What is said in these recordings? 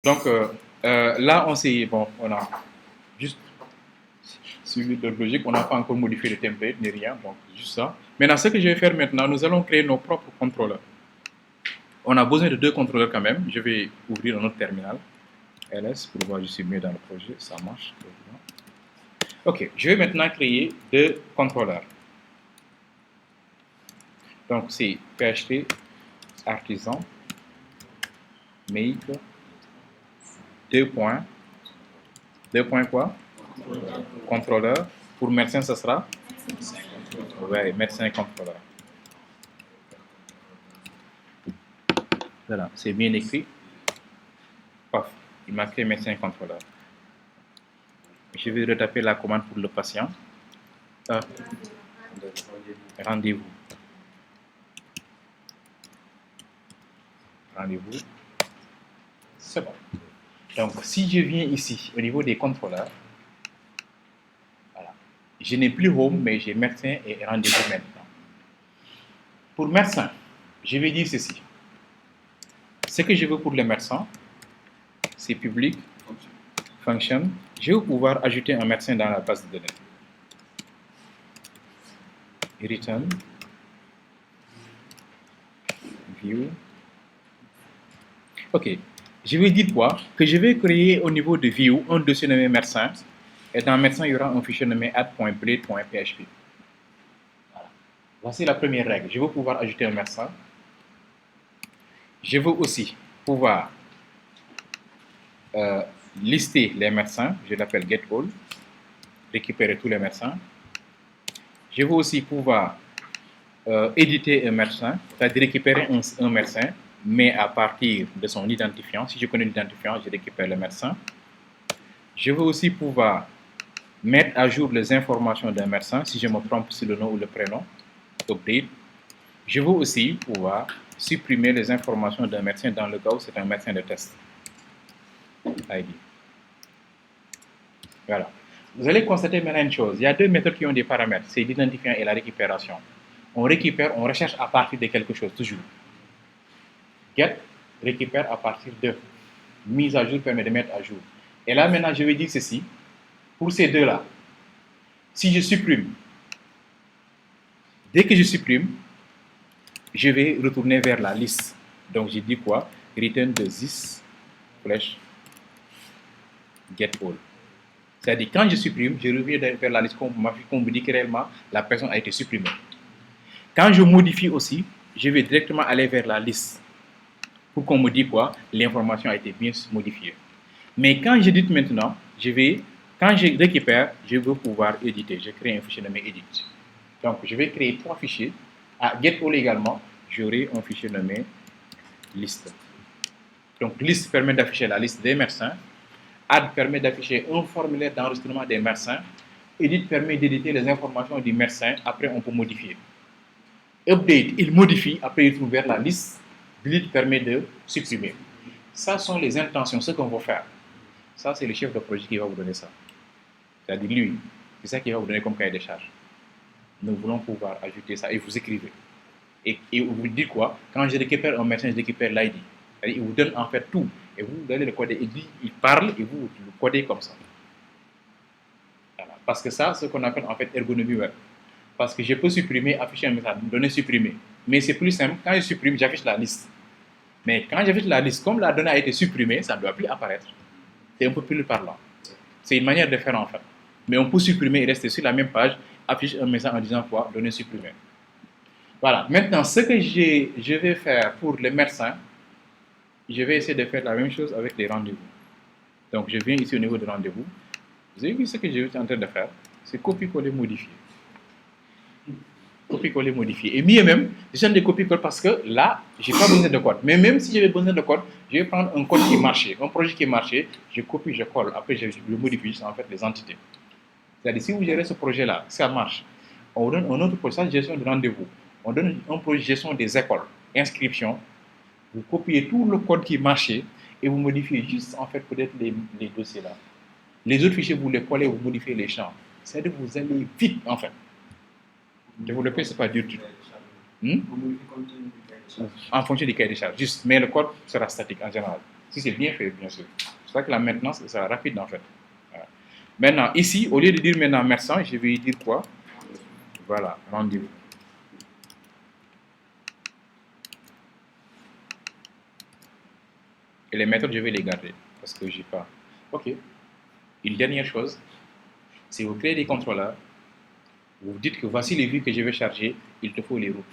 Donc là, on a juste suivi notre logique, on n'a pas encore modifié le template ni rien, donc juste ça. Maintenant, ce que je vais faire maintenant, nous allons créer nos propres contrôleurs. On a besoin de deux contrôleurs quand même. Je vais ouvrir un autre terminal, ls, pour voir si je suis mieux dans le projet, ça marche. Ok, je vais maintenant créer deux contrôleurs. Donc c'est PHP artisan make deux points quoi? Contrôleur. Pour médecin, ce sera? Oui, médecin contrôleur. Voilà, c'est bien écrit. Paf, il m'a créé médecin contrôleur. Je vais retaper la commande pour le patient. Rendez-vous. Rendez-vous. C'est bon. Donc, si je viens ici, au niveau des contrôleurs, voilà, je n'ai plus home, mais j'ai médecin et rendez-vous maintenant. Pour médecin, je vais dire ceci. Ce que je veux pour les médecins, c'est public, function. Je vais pouvoir ajouter un médecin dans la base de données. Return, view. Ok. Je vais dire quoi? Que je vais créer au niveau de view un dossier nommé médecin. Et dans médecin, il y aura un fichier nommé add.blade.php. Voilà. Voici la première règle. Je veux pouvoir ajouter un médecin. Je veux aussi pouvoir lister les médecins. Je l'appelle getAll. Récupérer tous les médecins. Je veux aussi pouvoir éditer un médecin, c'est-à-dire récupérer un médecin, mais à partir de son identifiant. Si je connais l'identifiant, je récupère le médecin. Je veux aussi pouvoir mettre à jour les informations d'un médecin, si je me trompe sur le nom ou le prénom, update. Je veux aussi pouvoir supprimer les informations d'un médecin dans le cas où c'est un médecin de test. ID. Voilà. Vous allez constater maintenant une chose. Il y a deux méthodes qui ont des paramètres, c'est l'identifiant et la récupération. On récupère, on recherche à partir de quelque chose, toujours. Get récupère à partir de. Mise à jour permet de mettre à jour. Et là, maintenant, je vais dire ceci. Pour ces deux-là, si je supprime, dès que je supprime, je vais retourner vers la liste. Donc, je dis quoi? Return de this flash get all. C'est-à-dire, quand je supprime, je reviens vers la liste qu'on me dit que réellement, la personne a été supprimée. Quand je modifie aussi, je vais directement aller vers la liste pour qu'on me dise quoi? L'information a été bien modifiée. Mais quand j'édite maintenant, quand je récupère, je veux pouvoir éditer. Je crée un fichier nommé edit. Donc, je vais créer trois fichiers. À getAll également, j'aurai un fichier nommé liste. Donc, liste permet d'afficher la liste des médecins. Add permet d'afficher un formulaire d'enregistrement des médecins. Edit permet d'éditer les informations du médecin. Après, on peut modifier. Update, il modifie. Après, il trouve vers la liste. Delete permet de supprimer. Ça sont les intentions, ce qu'on va faire. Ça, c'est le chef de projet qui va vous donner ça. C'est-à-dire lui, c'est ça qui va vous donner comme cahier de charge. Nous voulons pouvoir ajouter ça et vous écrivez. Et vous dites quoi? Quand je récupère un médecin, je récupère l'ID. Il vous donne en fait tout. Et vous allez le coder. Il parle et vous le codez comme ça. Voilà. Parce que ça, c'est ce qu'on appelle en fait ergonomie web. Parce que je peux supprimer, afficher un message, donner supprimer. Mais c'est plus simple, quand je supprime, j'affiche la liste. Mais quand j'affiche la liste, comme la donnée a été supprimée, ça ne doit plus apparaître. C'est un peu plus parlant. C'est une manière de faire en fait. Mais on peut supprimer et rester sur la même page, afficher un message en disant quoi, donner supprimer. Voilà. Maintenant, ce que je vais faire pour les médecins, je vais essayer de faire la même chose avec les rendez-vous. Donc, je viens ici au niveau de rendez-vous. Vous avez vu ce que je suis en train de faire? C'est copier-coller, modifier. Copier-coller, modifier. Et mieux même, j'aime des copier-coller parce que là, je n'ai pas besoin de code. Mais même si j'avais besoin de code, je vais prendre un code qui marchait, un projet qui marchait, je copie, je colle. Après, je modifie, c'est en fait les entités. C'est-à-dire, si vous gérez ce projet-là, ça marche. On donne un autre projet, ça, gestion de rendez-vous. On donne un projet gestion des écoles, inscription. Vous copiez tout le code qui marchait et vous modifiez juste, en fait, peut-être les dossiers là. Les autres fichiers, vous les collez, vous modifiez les champs. C'est-à-dire que vous allez vite, en fait. Développer, ce n'est pas dur du tout. En fonction du cahier de charge. Juste, mais le code sera statique en général. Si c'est bien fait, bien sûr. C'est pour ça que la maintenance sera rapide en fait. Voilà. Maintenant, ici, au lieu de dire maintenant merci, je vais dire quoi? Voilà, rendez-vous. Et les méthodes, je vais les garder parce que j'ai pas. Ok. Une dernière chose, si vous créez des contrôleurs, vous dites que voici les vues que je vais charger, il te faut les routes.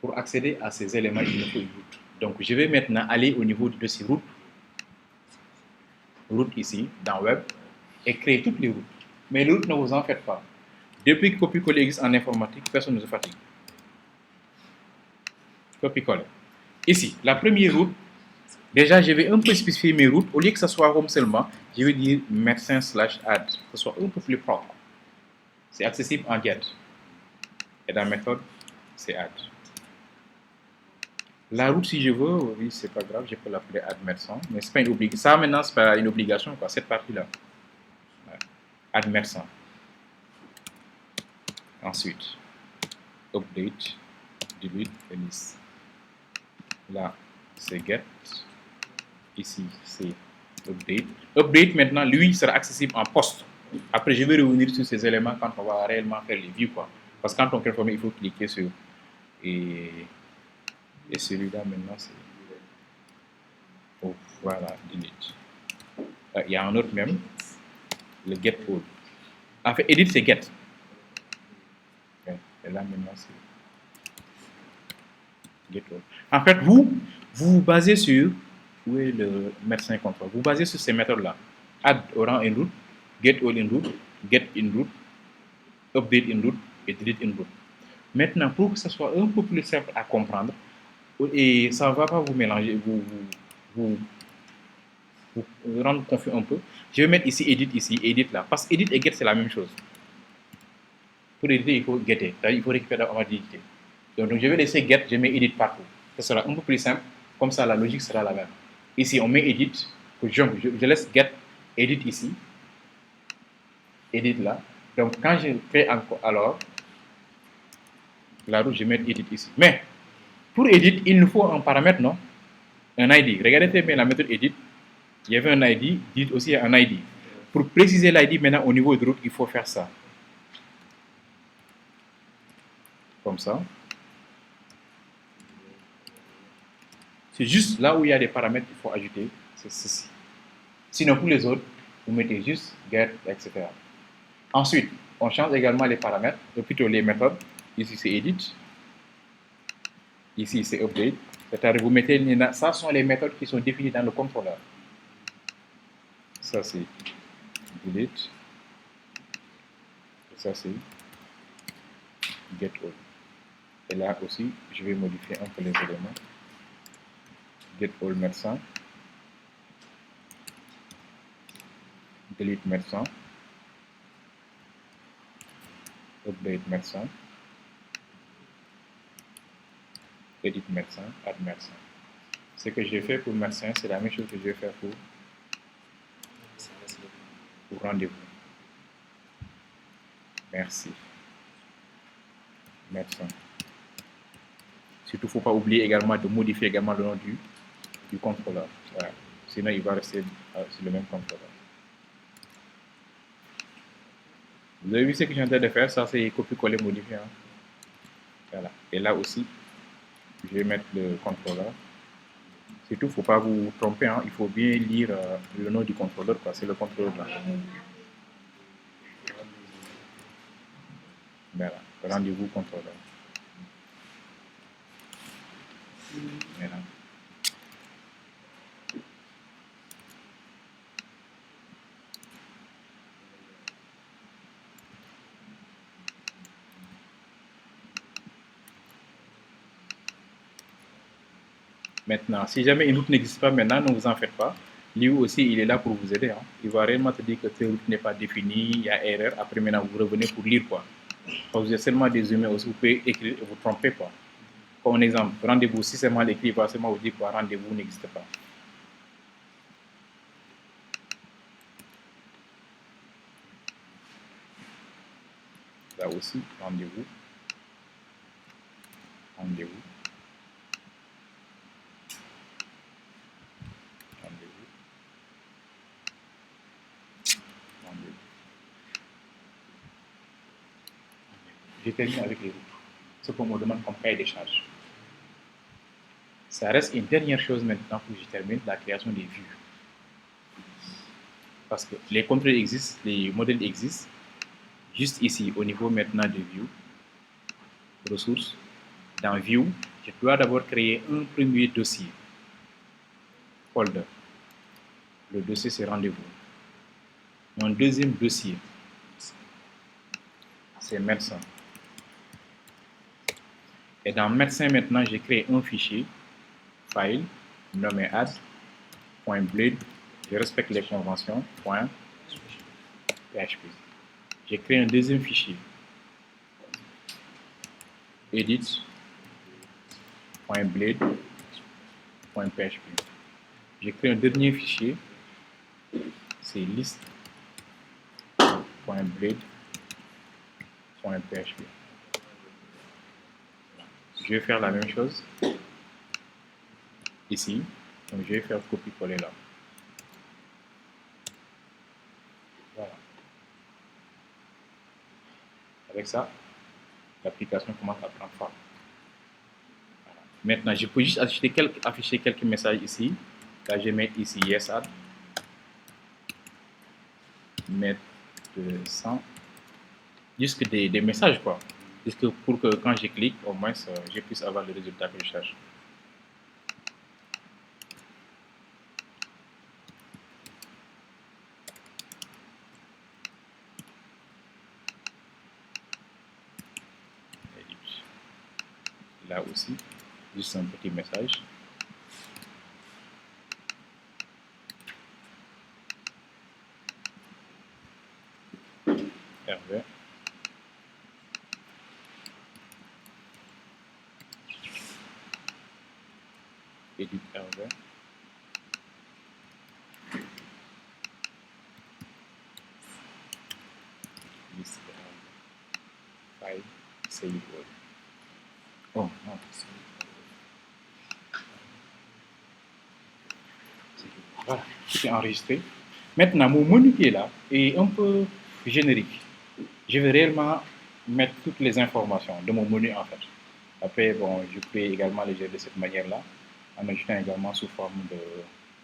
Pour accéder à ces éléments, il me faut une route. Donc, je vais maintenant aller au niveau de ces routes, ici, dans Web, et créer toutes les routes. Mais les routes, ne vous en faites pas. Depuis que copier-coller existe en informatique, personne ne se fatigue. Copier-coller. Ici, la première route, déjà, je vais un peu spécifier mes routes. Au lieu que ce soit home seulement, je vais dire médecin/add, que ce soit un peu plus propre. C'est accessible en get. Et dans méthode, c'est add. La route, si je veux, oui, c'est pas grave, je peux l'appeler add médecin, mais c'est pas une obligation. Ça, maintenant, c'est pas une obligation, quoi, cette partie-là. Ouais. Add médecin. Ensuite, update, delete, list. Là, c'est get. Ici, c'est update. Update, maintenant, lui, sera accessible en poste. Après, je vais revenir sur ces éléments quand on va réellement faire les vues, quoi. Parce que quand on crée formule, il faut cliquer sur. Et celui-là, maintenant, c'est. Oh, voilà, delete. Il y a un autre même, le get all. En fait, edit, c'est get. Okay. Et là, maintenant, c'est get all. En fait, vous vous basez sur. Où est le médecin contrôle? Vous basez sur ces méthodes-là. Add aura une route, get all in route, get in route, update in route et delete in route. Maintenant, pour que ce soit un peu plus simple à comprendre, et ça ne va pas vous mélanger, vous rendre confus un peu, je vais mettre ici, edit là. Parce que edit et get, c'est la même chose. Pour éditer, il faut getter, il faut récupérer la validité. Donc, je vais laisser get, je mets edit partout. Ce sera un peu plus simple, comme ça la logique sera la même. Ici, on met edit, je laisse get, edit ici, edit là. Donc, quand je fais encore, alors, la route, je mets edit ici. Mais, pour edit, il nous faut un paramètre, non? Un ID. Regardez très bien la méthode edit. Il y avait un ID, delete aussi un ID. Pour préciser l'ID maintenant au niveau de route, il faut faire ça. Comme ça. C'est juste là où il y a des paramètres qu'il faut ajouter, c'est ceci. Sinon, pour les autres, vous mettez juste get, etc. Ensuite, on change également les paramètres, ou plutôt les méthodes. Ici, c'est edit. Ici, c'est update. C'est-à-dire, vous mettez, ça sont les méthodes qui sont définies dans le contrôleur. Ça, c'est delete. Et ça, c'est get all. Et là aussi, je vais modifier un peu les éléments. Get all médecin. Delete médecin. Update médecin. Edit médecin, add médecin. Ce que j'ai fait pour médecin, c'est la même chose que je vais faire pour rendez-vous. Merci. Médecin. Surtout, il ne faut pas oublier également de modifier également le nom du contrôleur. Voilà. Sinon, il va rester sur le même contrôleur. Vous avez vu ce que j'ai en train de faire? Ça, c'est copier-coller, modifier. Hein. Voilà. Et là aussi, je vais mettre le contrôleur. Surtout, il ne faut pas vous tromper. Hein. Il faut bien lire le nom du contrôleur. C'est le contrôleur là. Voilà. Rendez-vous contrôleur. Voilà. Maintenant, si jamais une route n'existe pas maintenant, ne vous en faites pas. Lui aussi, il est là pour vous aider. Hein. Il va réellement te dire que cette route n'est pas définie, il y a erreur. Après, maintenant, vous revenez pour lire quoi. Quand vous êtes seulement des humains aussi, vous pouvez écrire et vous tromper quoi. Comme exemple, rendez-vous, si c'est mal écrit, il va seulement vous dire quoi, rendez-vous n'existe pas. Là aussi, rendez-vous. Rendez-vous. je termine avec les routes. Ce qu'on me demande comme cahier des charges. Ça reste une dernière chose maintenant pour que je termine, la création des vues. Parce que les contrôles existent, les modèles existent. Juste ici, au niveau maintenant de View, ressources, dans View, je dois d'abord créer un premier dossier, folder. Le dossier, c'est rendez-vous. Mon deuxième dossier, c'est médecin. Et dans médecin, maintenant, j'ai créé un fichier, file, nommé add.blade. Je respecte les conventions, .php. J'ai créé un deuxième fichier, edit.blade.php. J'ai créé un dernier fichier, c'est list.blade.php. Je vais faire la même chose ici. Donc je vais faire copier-coller là. Voilà. Avec ça, l'application commence à prendre forme. Voilà. Maintenant, je peux juste afficher quelques messages ici. Là, je vais mettre ici yes add. Mettre 100. Jusque des messages quoi. Jusque pour que quand je clique, au moins je puisse avoir le résultat que je cherche. Là aussi, juste un petit message. Hervé. Edit Hervé. List Hervé. File. Save all. Oh non, voilà, tout est enregistré. Maintenant, mon menu qui est là est un peu générique. Je vais réellement mettre toutes les informations de mon menu en fait. Après, bon, je peux également les gérer de cette manière-là, en ajoutant également sous forme de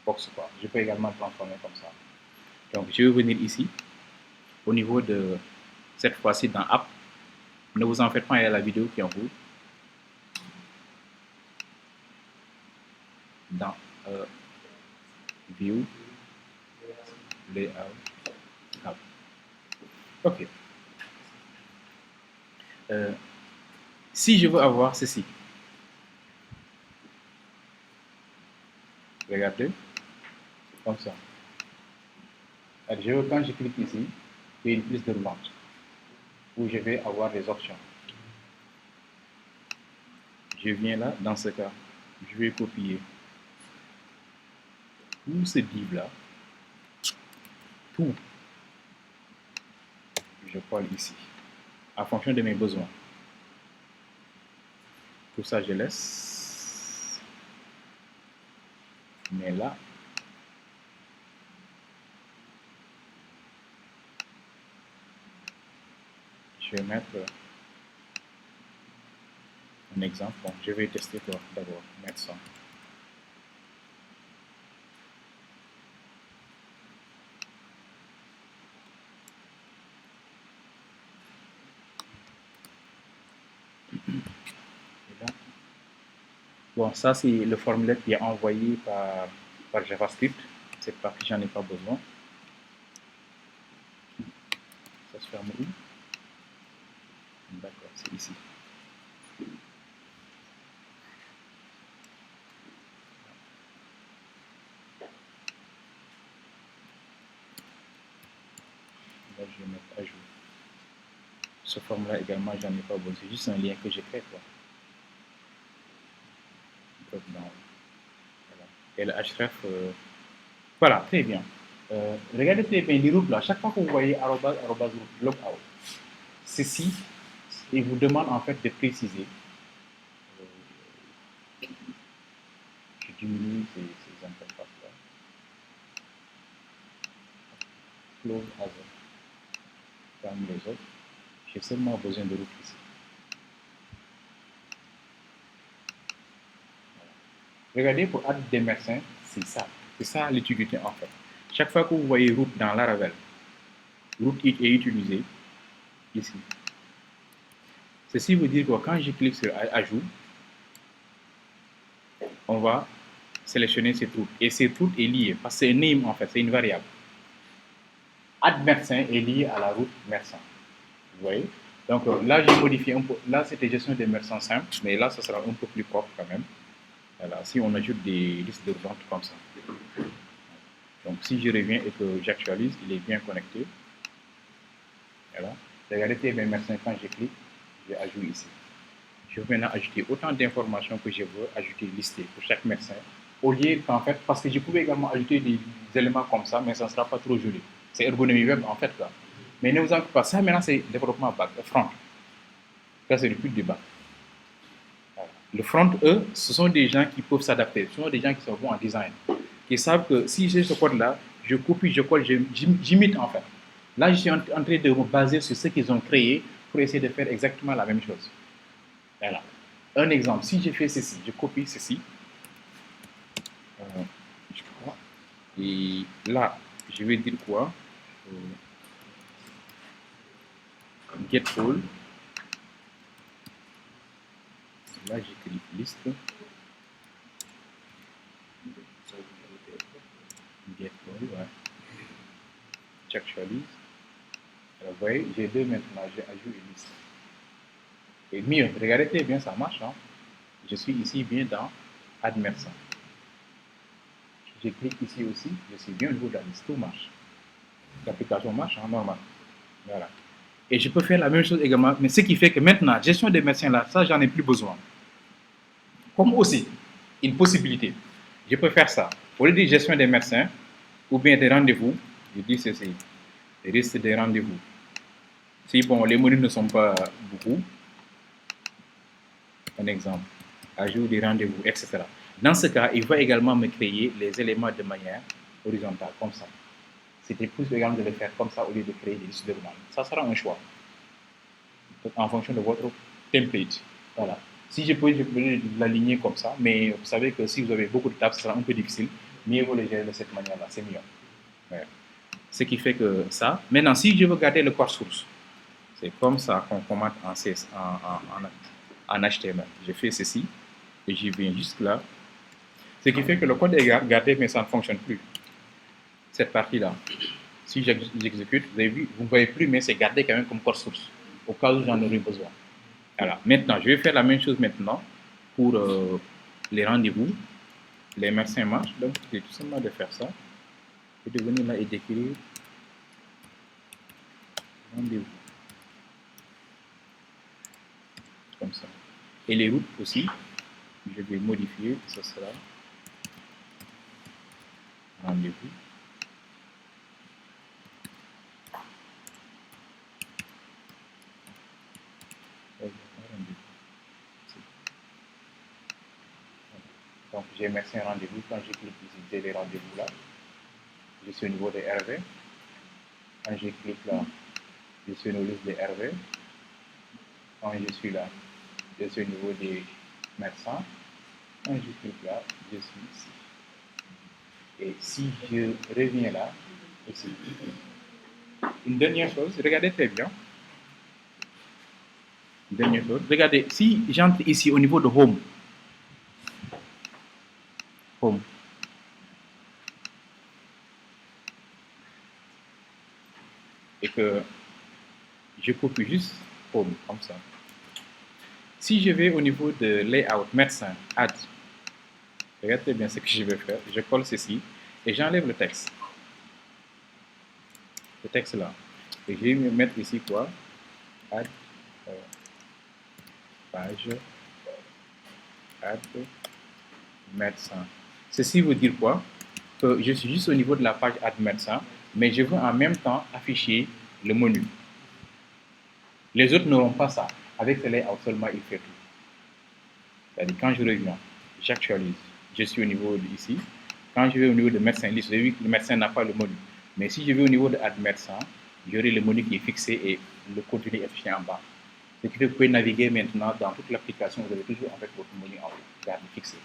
box quoi. Je peux également transformer comme ça. Donc, je vais venir ici, au niveau de cette fois-ci dans App. Ne vous en faites pas, il y a la vidéo qui est en cours. Dans View, Layout, App. Ok. Si je veux avoir ceci, regardez, comme ça. Alors, quand je clique ici, il y a une piste de roulante où je vais avoir des options. Je viens là, dans ce cas, je vais copier tout ce div-là, tout, je colle ici, en fonction de mes besoins. Tout ça, je laisse. Mais là, je vais mettre un exemple. Bon, je vais tester d'abord, mettre ça. Bon, ça c'est le formulaire qui est envoyé par JavaScript. Cette partie, j'en ai pas besoin. Ça se ferme où? D'accord, c'est ici. Là, je vais mettre à jour. Ce formulaire également, j'en ai pas besoin. C'est juste un lien que je crée, quoi. Drop down. Voilà. Et le href, voilà, très bien. Regardez très bien les routes là. Chaque fois que vous voyez arrobas, logout, ceci, il vous demande en fait de préciser. Je diminue ces interfaces là. Close as parmi les autres. J'ai seulement besoin de routes ici. Regardez, pour add des médecins, c'est ça. C'est ça l'utilité en fait. Chaque fois que vous voyez route dans Laravel, route est utilisée ici. Ceci veut dire que quand je clique sur ajout, on va sélectionner cette route. Et cette route est liée, parce que c'est un name en fait, c'est une variable. Add médecin est lié à la route médecin. Vous voyez? Donc là, j'ai modifié un peu. Là, c'était gestion des médecins simples, mais là, ça sera un peu plus propre quand même. Voilà, si on ajoute des listes de vente comme ça. Donc si je reviens et que j'actualise, il est bien connecté. Voilà. Regardez mes médecins quand je clique, je ajoute ici. Je vais maintenant ajouter autant d'informations que je veux ajouter listées pour chaque médecin. Au lieu qu'en fait, parce que je pouvais également ajouter des éléments comme ça, mais ça ne sera pas trop joli. C'est ergonomie web en fait là. Mais ne vous en faites pas, ça maintenant c'est développement back, front. Ça c'est le but du back. Voilà. Le front, eux, ce sont des gens qui peuvent s'adapter, ce sont des gens qui sont bons en design, qui savent que si j'ai ce code-là, je copie, je colle, j'imite en fait. Là, je suis en train de me baser sur ce qu'ils ont créé pour essayer de faire exactement la même chose. Voilà. Un exemple, si je fais ceci, je copie ceci, je crois, et là, je vais dire quoi? Get all. Là, j'écris liste. Get all, ouais. J'actualise. Alors, vous voyez, j'ai deux maintenant, j'ai ajout et liste. Et mieux, regardez bien, ça marche. Hein? Je suis ici bien dans Add médecin. Je clique ici aussi, je suis bien au niveau de la liste, tout marche. L'application marche, hein, normal. Voilà. Et je peux faire la même chose également, mais ce qui fait que maintenant, gestion des médecins là, ça, j'en ai plus besoin. Comme aussi, une possibilité. Je peux faire ça. Au lieu de gestion des médecins, ou bien des rendez-vous, je dis ceci, liste des rendez-vous. Si bon, les menus ne sont pas beaucoup, un exemple, ajout des rendez-vous, etc. Dans ce cas, il va également me créer les éléments de manière horizontale, comme ça. C'était plus également de le faire comme ça au lieu de créer des listes de demandes. Ça sera un choix, en fonction de votre template. Voilà. Si je peux l'aligner comme ça, mais vous savez que si vous avez beaucoup de tables, ce sera un peu difficile. Mieux vaut les gérer de cette manière-là, c'est mieux. Ouais. Ce qui fait que ça. Maintenant, si je veux garder le code source, c'est comme ça qu'on commande en HTML. Je fais ceci et je viens juste là. Ce qui fait que le code est gardé, mais ça ne fonctionne plus. Cette partie-là. Si j'exécute, vous avez vu, vous ne voyez plus, mais c'est gardé quand même comme code source, au cas où j'en aurais besoin. Voilà. Maintenant, je vais faire la même chose maintenant pour les rendez-vous. Les médecins marchent, donc c'est tout simplement de faire ça. Et de venir là et d'écrire rendez-vous. Comme ça. Et les routes aussi, je vais modifier, ce sera rendez-vous. Donc j'ai médecin rendez-vous, quand je clique ici, j'ai les rendez-vous là. Je suis au niveau des RV. Quand je clique là, je suis au niveau des RV. Quand je suis là, je suis au niveau des médecins. Quand je clique là, je suis ici. Et si je reviens là, ici. Une dernière chose, regardez très bien. Une dernière chose, regardez, si j'entre ici au niveau de Home, et que je copie juste Home, comme ça. Si je vais au niveau de Layout, Médecin, Add, regardez bien ce que je vais faire. Je colle ceci et j'enlève le texte. Le texte là. Et je vais me mettre ici quoi? Add, page, Add, médecin. Ceci veut dire quoi? Que je suis juste au niveau de la page Add médecin, mais je veux en même temps afficher le menu. Les autres n'auront pas ça. Avec ce layout seulement, il fait tout. C'est-à-dire, quand je reviens, j'actualise. Je suis au niveau de ici. Quand je vais au niveau de médecin liste, j'ai vu que le médecin n'a pas le menu. Mais si je vais au niveau de Add médecin, j'aurai le menu qui est fixé et le contenu est affiché en bas. Ce qui fait que vous pouvez naviguer maintenant dans toute l'application, vous avez toujours en fait votre menu en garde fixé.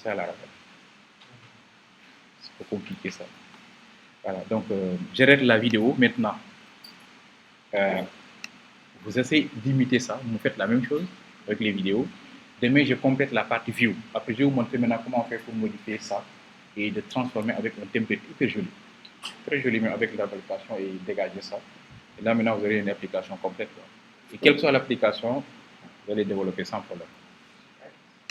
ça la rappelle. C'est pas compliqué ça. Voilà, donc j'arrête la vidéo maintenant. Vous essayez d'imiter ça, vous faites la même chose avec les vidéos. Demain, je complète la partie view. Après, je vais vous montrer maintenant comment faire pour modifier ça et de transformer avec un template hyper joli. Très joli, mais avec l'application et dégager ça. Et là, maintenant, vous aurez une application complète. Et quelle que soit l'application, vous allez développer sans problème.